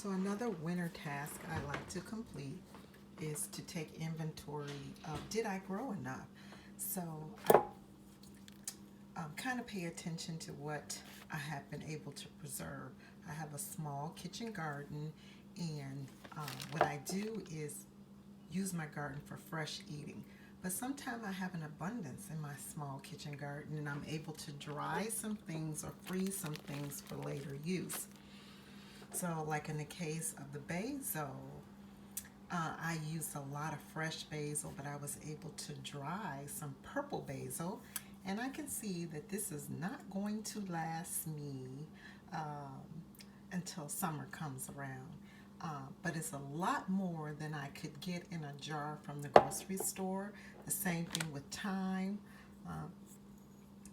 So another winter task I like to complete is to take inventory of did I grow enough? So I kind of pay attention to what I have been able to preserve. I have a small kitchen garden, and what I do is use my garden for fresh eating. But sometimes I have an abundance in my small kitchen garden, and I'm able to dry some things or freeze some things for later use. So, like in the case of the basil, I used a lot of fresh basil, but I was able to dry some purple basil, and I can see that this is not going to last me um, until summer comes around. But it's a lot more than I could get in a jar from the grocery store. The same thing with thyme. Uh,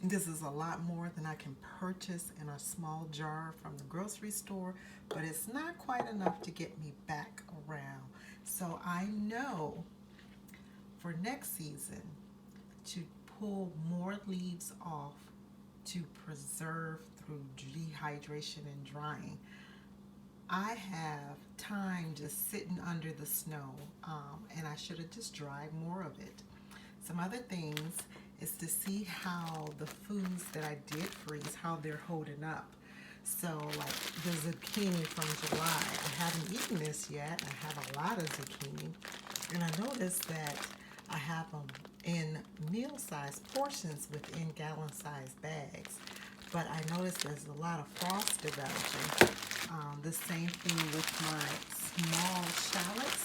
this is a lot more than I can purchase in a small jar from the grocery store, but it's not quite enough to get me back around. So I know for next season to pull more leaves off to preserve through dehydration and drying. I have time just sitting under the snow, and I should have just dried more of it. Some other things is to see how the foods that I did freeze, how they're holding up. So, like the zucchini from July, I haven't eaten this yet. I have a lot of zucchini, and I noticed that I have them in meal-sized portions within gallon-sized bags. But I noticed there's a lot of frost developing. The same thing with my small shallots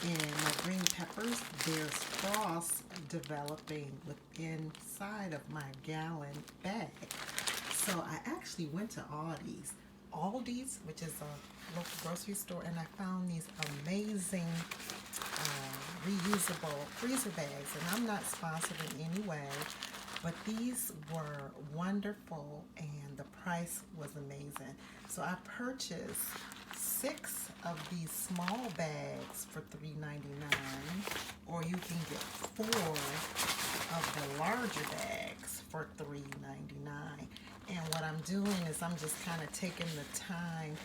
and my green peppers. There's frost developing within inside of my gallon bag. So I actually went to Aldi's, which is a local grocery store, and I found these amazing reusable freezer bags. And I'm not sponsored in any way, but these were wonderful, and the price was amazing. So I purchased 6 of these small bags for $3.99, or you can get 4 of the larger bags for $3.99. And what I'm doing is I'm just kind of taking the time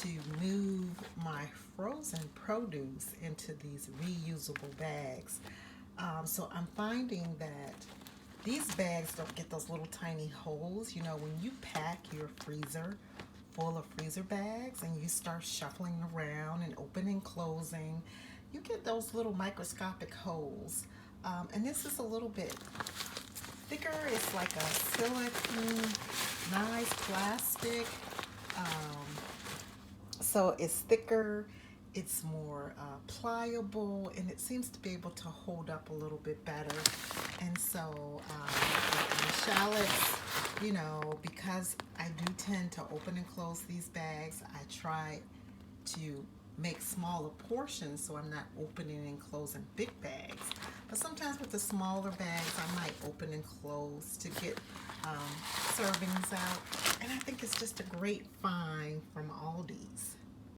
to move my frozen produce into these reusable bags. So I'm finding that these bags don't get those little tiny holes. You know, when you pack your freezer full of freezer bags and you start shuffling around and opening and closing, you get those little microscopic holes. And this is a little bit thicker. It's like a silicone, nice plastic. So it's thicker, it's more pliable, and it seems to be able to hold up a little bit better. And so the shallots, you know, because I do tend to open and close these bags, I try to make smaller portions so I'm not opening and closing big bags. But sometimes with the smaller bags, I might open and close to get servings out. And I think it's just a great find from Aldi's.